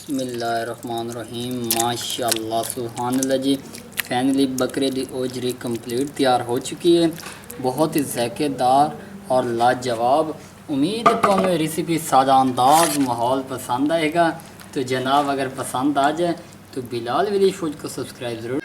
बिस्मिल्लाहिर्रहमानिर्रहीम माशाअल्लाह सुभानअल्लाह जी। फाइनली बकरे की ओजरी कंप्लीट तैयार हो चुकी है। बहुत ही ज़ायकेदार और लाजवाब। उम्मीद है तो हमें रेसिपी सादा अंदाज माहौल पसंद आएगा। तो जनाब अगर पसंद आ जाए तो बिलाल विली फूड को सब्सक्राइब ज़रूर।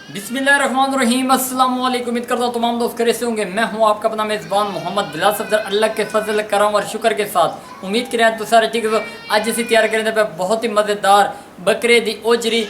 बिस्मिल्लाहिर्रहमानिर्रहीम अस्सलाम वालेकुम। उम्मीद करता हूँ तमाम दोस्त करे से होंगे। मैं हूँ आपका अपना मेज़बान मोहम्मद बिलाल सफदर। अल्लाह के फजल करम और शुक्र के साथ उम्मीद करें तो सारे ठीक है। तो अज असीं तैयार करें पे बहुत ही मज़ेदार बकरे की ओजरी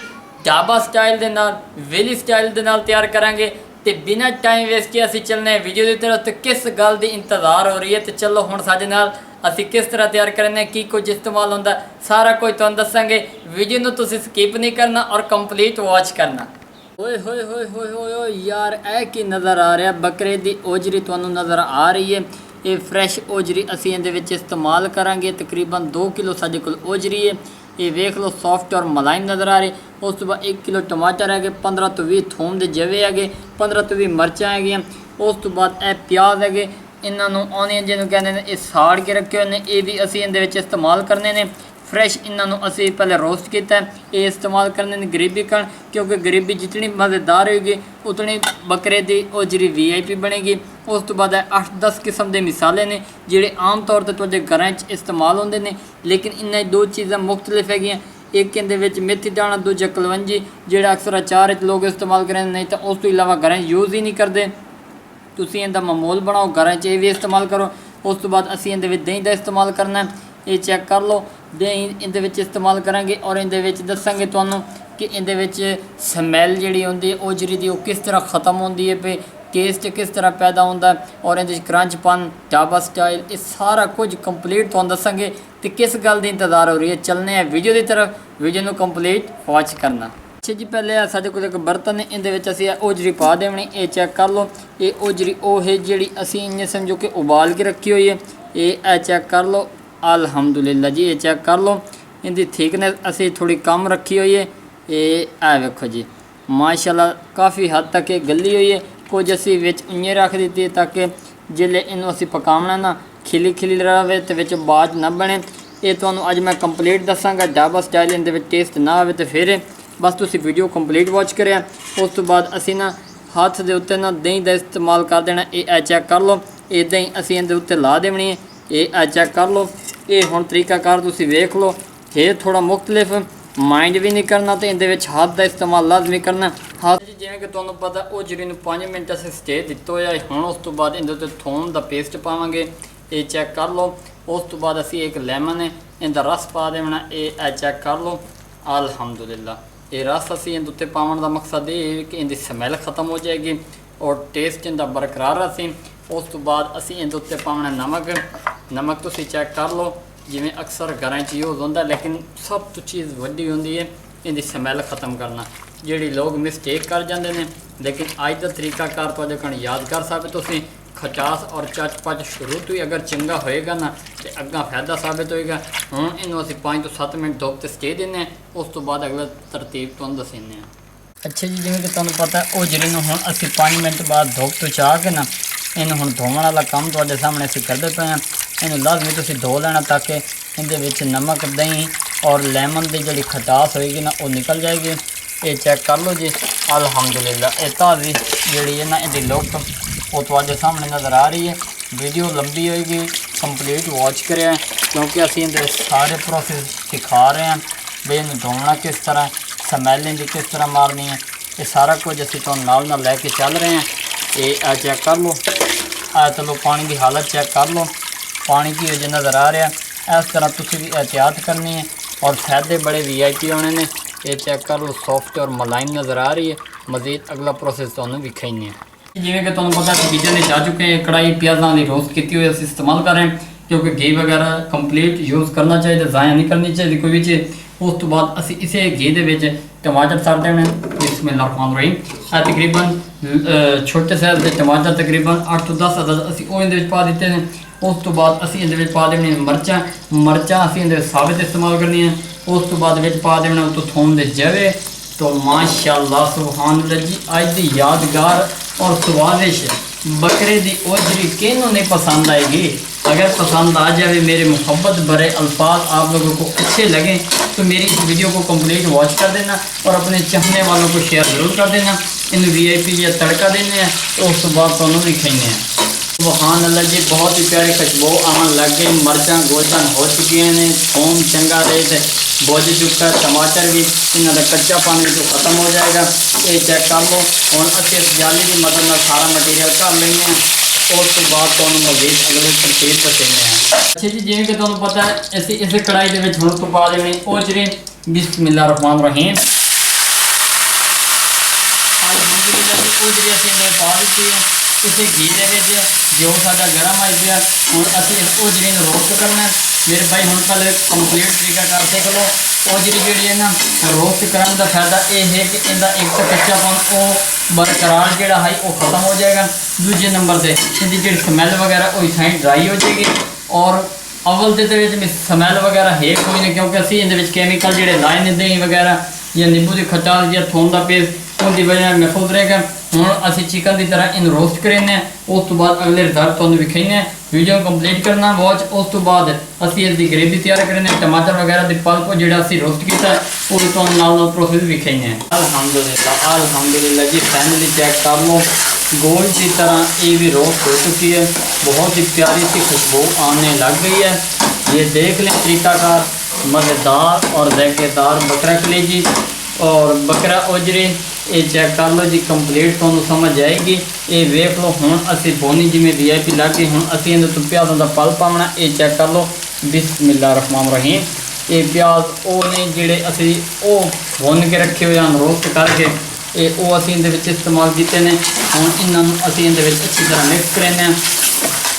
ढाबा स्टाइल के नाल वेली स्टाइल के नाल तैयार करांगे। तो बिना टाइम वेस्ट किए असीं चलने हैं वीडियो की तरफ। तो किस गल की इंतज़ार हो रही है तो चलो हुण साडे नाल असीं किस तरह तैयार करने की कुछ इस्तेमाल होंदा सारा कुछ तुहानूं दस्सांगे। वीडियो नूं तुसीं स्किप नहीं करना और कंप्लीट वॉच करना। ओए होए होए होए होए होए यार ऐ की नज़र आ रहा बकरे की ओजरी तुहानूं नज़र आ रही है। ये फ्रैश ओजरी असीं इहदे विच इस्तेमाल करांगे। तकरीबन 2 किलो साडे कोल ओजरी है। ये वेख लो सॉफ्ट और मुलायम नज़र आ रही। उस तो बाद 1 किलो टमाटर है, 15 तो 20 थूम के जवे है, 15 तो 20 मिर्चां है। उस तो बाद ए प्याज है, इन्हों ऑनियन जिन्होंने कहते हैं ये साड़ के रखे हुए हैं। ये भी असीं इहदे विच इस्तेमाल करने ने। फ्रैश इन्हों असी पहले रोस्ट किया ये इस्तेमाल करने गरीबी कण, क्योंकि गरीबी जितनी मज़ेदार होगी उतनी बकरे की ओजरी VIP बनेगी। उस तो बाद 8-10 किस्म के मसाले ने जोड़े आम तौर पर तुहाडे घरां च इस्तेमाल होंदे ने, लेकिन इन्हें 2 चीज़ां मुख्तलिफ है। एक इहदे विच मेथी दाना, दूजा कलवंजी जोड़ा अक्सर अचार लोग इस्तेमाल करें, नहीं तो उस तो इलावा घरां यूज़ ही नहीं करते। तुसीं इहदा मामूल बनाओ, घरां च ये भी इस्तेमाल करो। उस तो बाद असीं इहदे विच दही का इस्तेमाल करना है। ये चेक कर लो, दही इहदे विच इस्तेमाल करांगे और इहदे विच दस्सांगे तुहानूं कि इहदे विच स्मैल जिहड़ी हुंदी है ओजरी दी वो किस तरह ख़त्म होंदी है पे, टेस्ट किस तरह पैदा होंदा है और इहदे क्रंचपन ढाबा स्टाइल ये सारा कुछ कंप्लीट तुहानूं दस्सांगे। तो किस गल दी इंतज़ार हो रही है, चलने हैं वीडियो की तरफ। वीडियो नूं कंप्लीट वॉच करना। अच्छा जी, पहले साडे कोल एक बर्तन है, इहदे विच असीं ओजरी पा देनी। ये चेक कर लो, ये ओजरी वो है जिहड़ी असीं इन्हें समझो कि उबाल के रखी हुई है। ये चेक कर लो अल्हम्दुलिल्लाह जी। ये चेक कर लो, इनकी थिकनेस असी थोड़ी कम रखी हुई है। ये वेखो जी माशाल्लाह काफ़ी हद तक ये गली हुई है। कुछ असी विच उइयां रख दी है ताकि जिले इनू असी पकावना ना खिली खिली रहे तो विच बाज ना बने। ये तुहानूं अज मैं कंप्लीट दसांगा। ढाबा स्टाइल इहदे विच टेस्ट ना आवे तो फिर बस तुसीं वीडियो कंप्लीट वॉच करिया। उस तो बाद असी ना हत्थ दे उत्ते ना दही का इस्तेमाल कर देना। ये चेक कर लो, ये दही असी इहदे उत्ते ला देनी है। ये चेक कर लो, ये हुण तरीकाकार तुसीं वेख लो। ये थोड़ा मुख्तलिफ माइंड भी नहीं करना तो इहदे विच हाथ का इस्तेमाल लाजमी करना। हाथ जिवें कि तुहानूं पता ओजरी नूं 5 मिनट असीं स्टे दित्ता होया है। हुण उस तो बाद इहदे उत्ते थोम का पेस्ट पावांगे। ये चेक कर लो। उस तो बाद असीं एक लैमन है इहदा रस पा देना। ये चेक कर लो अल्हम्दुलिल्लाह। ये रस असीं इहदे उत्ते पावन का मकसद ये है कि इहदी स्मैल खत्म हो जाएगी और टेस्ट इहदा बरकरार रहे। उस तो बाद असीं इहदे उत्ते पावना नमक। नमक तुसीं चेक कर लो, जिवें अक्सर घरां च यूज़ होंदा, लेकिन सब तो चीज़ वड्डी होंदी है इहदी स्मैल खत्म करना, जिहड़ी लोग मिसटेक कर जाते हैं। लेकिन अज का तरीकाकार तुहाडे कण यादगार साबित होसी। खचास और चचपच शुरू तो ही अगर चंगा होएगा ना तो अग्गा फायदा साबित होएगा। हुण इहनूं असीं 5 तो 7 मिनट धुप ते स्टे दिंदे हैं। उस तो बाद अगला तरतीब तुहानूं दस्सने हैं। अच्छा जी, जिवें कि तुहानूं पता है ओजरी नूं हुण असीं 5 मिनट बाद धुप तो चाह के ना इन्हूं हुण धोवन वाला काम तुहाडे सामने असीं करदे पए हां। इन्हूं लाजमी तुसीं धो लेना ताकि इहदे विच नमक, दही और लैमन की जिहड़ी खटास होएगी ना वो निकल जाएगी। ये चेक कर लो जी अल्हम्दुलिल्लाह। ये ताज़ी जिहड़ी है ना इहदी लुक वो तुहाडे सामने नज़र आ रही है। वीडियो लंबी होएगी, कंप्लीट वॉच करें क्योंकि असीं इहदे सारे प्रोसेस सिखा रहे हैं भी इन्हूं धोना किस तरह, स्मैल इहदी किस तरह मारनी है। ये सारा कुछ असीं तुहानूं नाल लैके चल रहे हैं। ये चेक कर लो, चलो पानी की हालत चेक कर लो, पानी की वजह नज़र आ रहा है। इस तरह तुसीं भी एहतियात करनी है और फायदे बड़े VIP होने ने। ये चेक कर लो, सॉफ्ट और मुलायम नज़र आ रही है। मज़ीद अगला प्रोसेस तुहानूं विखाइने हैं। जिवें कि तुहानूं पता है किचन में जा चुके हैं। कढ़ाई प्याज़ां दी रोस्ट की हुई असीं इस्तेमाल कर रहे हैं क्योंकि घी वगैरह कंप्लीट यूज़ करना चाहिए, ज़ाया नहीं करनी चाहिए कोई भी चीज़। उस तो बाद असीं इसे घी दे विच टमाटर सट देने। बिस्मिल्लाहिर्रहमानिर्रहीम। तकरीबन छोटे साइज़ के टमाटर तकरीबन 8 तो 10 अदद असीं ओह इहदे विच पा दित्ते हैं। उस तो बाद असीं इहदे विच पा देनी मर्चां असीं इहदे साबित इस्तेमाल करनी है। उस तो बाद विच पा देना तो थोम दे जवे। तो माशाअल्लाह सुभान अल्लाह जी, अज दी यादगार और स्वादिष्ट बकरे दी ओजरी किनू नहीं पसंद आएगी। अगर पसंद आ जाए, मेरे मोहब्बत भरे अल्फाज आप लोगों को अच्छे लगें तो मेरी इस वीडियो को कंप्लीट वॉच कर देना और अपने चाहने वालों को शेयर ज़रूर कर देना। इन VIP या तड़का देने हैं तो उस बाद तो भी खाने हैं। सुभान अल्लाह जी, बहुत ही प्यारी खुशबू आन लग गई। मर्चा गोल्डन हो चुकी हैं, थोम चंगा रहे बुझ चुका, टमाटर भी इन्हों का कच्चा पानी तो खत्म हो जाएगा। ये चेक कर लो। हम असी इस जाली की मदद में सारा मटीरियल कर लेंगे हैं, उस तो बाद तो मजीद अगले तरतीब दसेंगे हैं। अच्छा जी, जिमें कि तुम्हें पता है असी इस कढ़ाई के हम तो पा देने ओजरी। बिस्मिल्लाहिर्रहमानिर्रहीम। ओजरी असीं पा दी है इसे घी के जो साडा गर्म आई गया। हम असी इस ओजरी रोस्ट करना है। मेरे भाई हम पहले कंप्लीट तरीका कर देख लो। ओजरी जी है ना, रोस्ट करने का फायदा यह है कि इनका एक तो कच्चापन वो बरकरार जोड़ा है वो खत्म हो जाएगा। दूजे नंबर से इसकी जी स्मैल वगैरह वो साइड ड्राई हो जाएगी। और अवल के स्मैल वगैरह है कोई नहीं, क्योंकि असी इन कैमिकल जोड़े लाए ने दही वगैरह या नींबू की खटास या थोम का पेस्ट उनकी वजह महफूज रहेगा। हम असी चिकन की तरह इन रोस्ट करें, उस तो बाद अगले रिजल्ट तुम्हें विखाने। वीडियो कंप्लीट करना वॉच। उस तो बाद असी इसकी ग्रेवी तैयार करें, टमाटर वगैरह की पल्प जो असी रोस्ट किया वो तो नाल प्रोसेस विखाने। अल्हम्दुलिल्लाह अल्हम्दुलिल्लाह जी, फाइनली चेक कर लो। गोल की तरह ये भी रोस्ट हो चुकी है। बहुत ही प्यारी सी खुशबू आने लग गई है। ये देख लें तरीकाकार, मज़ेदार और ज़ायकेदार बकरा कलेजी और बकरा ओजरी। ये चेक कर लो जी, कंप्लीट तुहानू समझ आएगी। ये वेख लो। हुण असी बोनी जिमें VIP लग गई। हुण असी इहदे तो प्याज़ों का पल पावना। ये चेक कर लो। बिस्मिल्लाहिर्रहमानिर्रहीम। ये प्याज वो ने जिहड़े असी वो भुन के रखे हुए हैं रोस्ट करके, ये वो असी इहदे विच इस्तेमाल किए हैं। हुण इन्होंने असी इहदे विच अच्छी तरह मिक्स करें।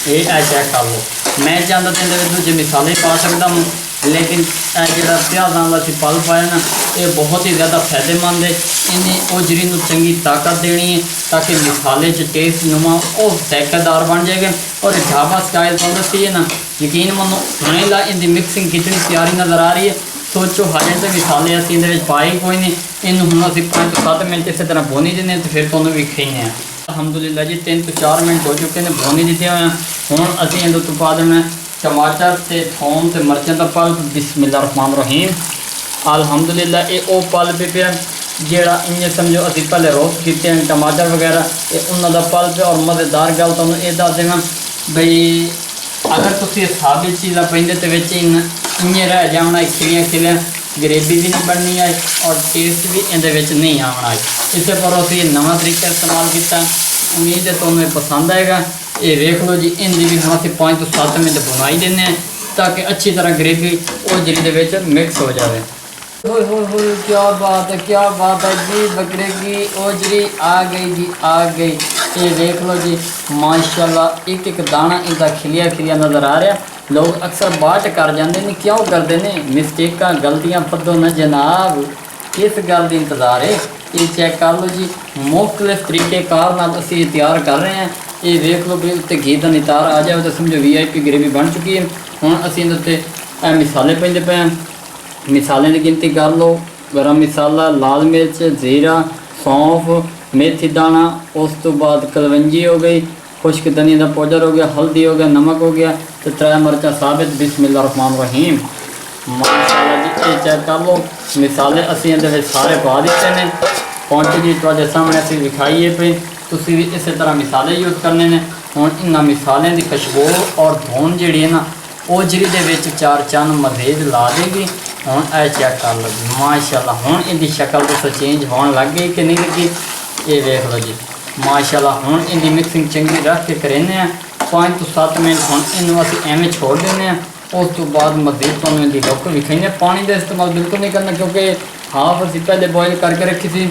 ये चेक कर लो। मैं चाहता तो इहदे विच मसाले पा सकता हूँ, लेकिन जो प्याज़ों का असी पल पाया ना, ये बहुत ही ज़्यादा फायदेमंद है। इन्हें ओजरी को चंगी ताकत देनी है ताकि मसाले टेस्ट नुमा और ज़ायकेदार बन जाएगा। और ढाबा स्टाइल तो दसी है ना, यकीन मनो हुणे ला इनकी मिक्सिंग कितनी प्यारी नज़र आ रही है। सोचो हजे तो मसाले असी इहदे पाए कोई नहीं। इन हुण असी 5 तो 7 मिनट इस तरह भुनी देने तो फिर तुहानू विखाने हैं। अलहमदुलिल्लाह जी, 3 तो 4 मिनट हो चुके हैं भुनी दिते हुए। हुण असी इहदे तो पा देना टमाटर ते थोम ते मिर्चों का पल्प। बिस्मिल्लाहिर्रहमानिर्रहीम। अलहमदुलिल्लाह ये वो पल्प पे जोड़ा इन्हें समझो असी पहले रोस्ट किए हैं टमाटर वगैरह, ये उन्होंने पल्प। और मज़ेदार गल तुहानू ये दस देना बई, अगर तुम साबित चीज़ा पेंदे तो इन्हें रह जाना खिलियाँ खिलियाँ, ग्रेवी भी नहीं बननी है और टेस्ट भी इहदे नहीं आना है। इस पर असी नवा तरीका इस्तेमाल किया। उम्मीद है तुम्हें पसंद आएगा। ये वेख लो जी, इनकी भी हम असी 5 तो 7 मिनट बनाई देने ताकि अच्छी तरह ग्रेवी ओजरी के मिक्स हो जाए। हो क्या बात है, क्या बात है जी, बकरे की ओजरी आ गई जी, आ गई। ये देख लो जी, माशाल्लाह एक एक दाना इनका खिलिया खिलिया नज़र आ रहा। लोग अक्सर बाट कर जाते हैं, क्यों करते हैं मिस्टेक गलतियाँ पदो न जनाब, किस गल की इंतज़ार है। ये चेक कर लो जी, मुख्तलिफ तरीक़ेकार नाल असी तैयार कर रहे हैं। ये देख लो भी उत्ते घी का नितार आ जाए तो समझो VIP ग्रेवी बन चुकी है। हुण असी इहदे उत्ते मसाले पेंदे पे हैं। मसाले की गिनती कर लो। गरम मसाला, लाल मिर्च, ज़ीरा, सौंफ, मेथी दाना, उस तो बाद कलवंजी हो गई, खुश्क धनिया का पाउडर हो गया, हल्दी हो गया, नमक हो गया, तो 3 मिर्चा साबित। बिस्मिल्लाहिर्रहमानिर्रहीम। माशाल्लाह जी, ये चेक कर लो। मसाले असी इहदे सारे पा दिते हैं। क्वांटिटी तुहाडे सामने असी विखाई है पे, तुसी भी इस तरह मसाले यूज़ करने ने। हुण इन्हां मसालों की खुशबू और धुन जिहड़ी है ना, ओजरी दे विच 4 चंद मज़ीद ला देगी। हुण ए चेक कर लो जी, माशाल्लाह। हुण इनकी शक्ल तो चेंज होने लग गई कि नहीं लगी, ये देख लो जी, माशाल्लाह। हुण इनकी मिक्सिंग चंगी रख के करें 5 तो 7 मिनट। हुण इन्हूं असीं एवें छोड़ देने। उस तो बाद मज़ीद तुहानूं इनकी लुक विखाने। पानी का इस्तेमाल बिल्कुल नहीं करना, क्योंकि हाफ असीं पहले बॉयल करके रखी थी,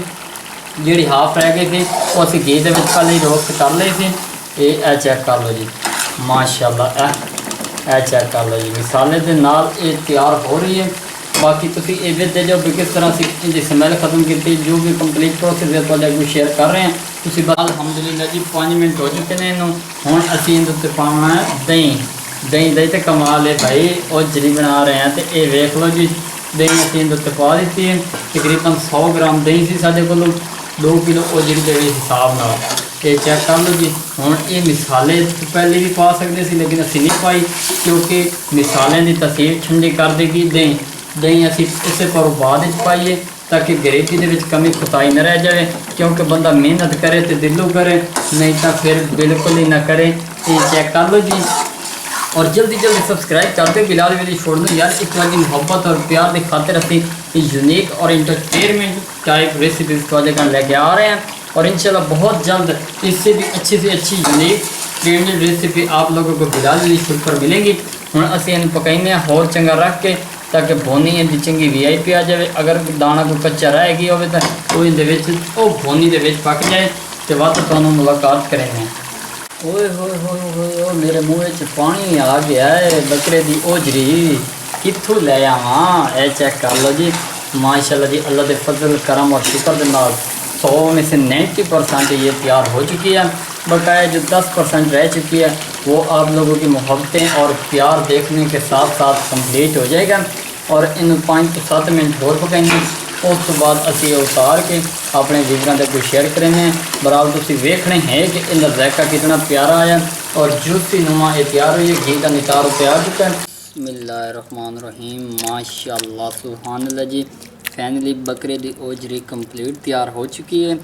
जी हाफ रह गई थी वो असीं घी दे विच पहले ही रोस्ट कर ली थी। ये चेक कर लो जी, माशाल्लाह। ए चेक कर लो जी, मसाले के नाल ये तैयार हो रही है। बाकी तुम ये दे जो भी किस तरह से इनकी स्मैल खत्म की, जो भी कंप्लीट प्रोसेस है तो शेयर कर रहे हैं। तुम बात अलहमदुलिल्लाह जी 5 मिनट हो चुके हैं इन्हों। हुण असीं इहदे उत्ते पाउणा है दही। दही तो कमाल है भाई, ओजरी बना रहे हैं। तो ये वेख लो जी, दही असीं इहदे उत्ते पा दी है। तकरीबन 100 ग्राम दही सी साडे कोल, 2 किलो ओजरी के हिसाब नाल। ये चेक कर लो जी। हुण ये मिसाले तो पहले भी पा सकते सी लेकिन असी नहीं पाई क्योंकि मिसालें की तसीर ठंडी कर देगी। दही असी इसे पर बाद पाइए ताकि ग्रेवी के कमी खुताई न रह जाए, क्योंकि बंदा मेहनत करे तो दिलों करे, नहीं तो फिर बिल्कुल ही ना करे। ये चेक कर लो जी। और जल्दी जल्दी सब्सक्राइब कर दो, बिलाल वाली छोड़ दो यार। इस तरह की मोहब्बत और प्यार की खातिर असी यूनिक और इंटरटेनमेंट टाइप रेसिपीज़ को लेके आ रहे हैं और इंशाल्लाह बहुत जल्द इससे भी अच्छी से अच्छी यूनिक ट्रेंडिंग रेसिपी आप लोगों को बिलाल वाली छोड़ पर मिलेंगी। हम असी इन पकाने होर चंगा रख के ताकि भोनी इनकी चंगी VIP आ जाए। अगर दाना कोई कच्चा रह गया हो तो भोनी के पक जाए तो वह तो मुलाकात करेंगे। ओए होए होए होए ओ मेरे मुँह च पानी आ गया है। बकरे की ओजरी कित्थों ले आवा? ए चेक कर लो जी। माशाल्लाह जी, अल्लाह के फजल करम और शुक्र के नाल 100 में से 90% ये तैयार हो चुकी है। बकाया जो 10% रह चुकी है वो आप लोगों की मोहब्बतें और प्यार देखने के साथ साथ कंप्लीट हो जाएगा। और इन 5 से 7 मिनट और पकाएंगे। उस तो बाद असी उतार के अपने व्यूअरां तक शेयर करेंगे। बराबर तुसी वेखने हैं कि इनका जायका कितना प्यारा आया और जूसी नुमा ये तैयार हुई है। घी का नितार तैयार चुका है। बिस्मिल्लाहिर्रहमानिर्रहीम। माशाअल्लाह सुभानअल्लाह जी। फाइनली बकरे की ओजरी कंप्लीट तैयार हो चुकी है।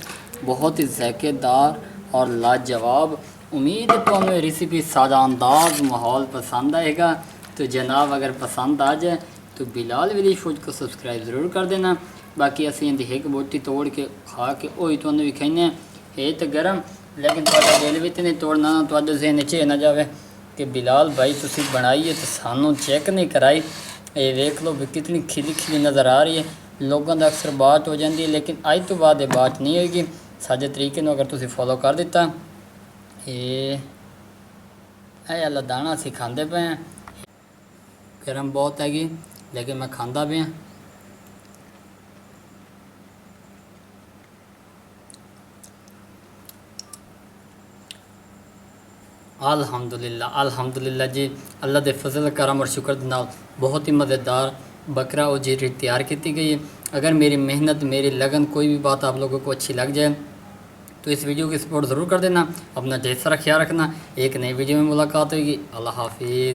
बहुत ही ज़ायकेदार और लाजवाब। उम्मीद है तो हमें रेसिपी सादा अंदाज माहौल पसंद आएगा। तो जनाब अगर पसंद आ जाए तो बिलाल विलेज फूड को सब्सक्राइब ज़रूर कर देना। बाकी असी इनकी एक बोटी तोड़ के खा के वही तो भी खाने है तो गर्म, लेकिन थोड़ा दिल भी तो नहीं तोड़ना, तो से नीचे ना जाए कि बिलाल भाई तुम बनाइए तो सानू चेक नहीं कराई। ये देख लो भी कितनी खिली खिली नज़र आ रही है। लोगों का अक्सर बात हो जाती है लेकिन अज तो बाद ये बात नहीं होगी। साझे तरीके अगर तुम फॉलो कर दिता ये अल्लाह दाना असी खाते पे हैं। गर्म बहुत हैगी लेकिन मैं खाता पे। अल्हम्दुलिल्लाह जी, अल्लाह के फजल करम और शुक्र के नाल बहुत ही मज़ेदार बकरा और जीरी तैयार की गई है। अगर मेरी मेहनत मेरी लगन कोई भी बात आप लोगों को अच्छी लग जाए तो इस वीडियो की सपोर्ट ज़रूर कर देना। अपना ढेर सारा ख्याल रखना। एक नई वीडियो में मुलाकात होगी। अल्लाह हाफिज़।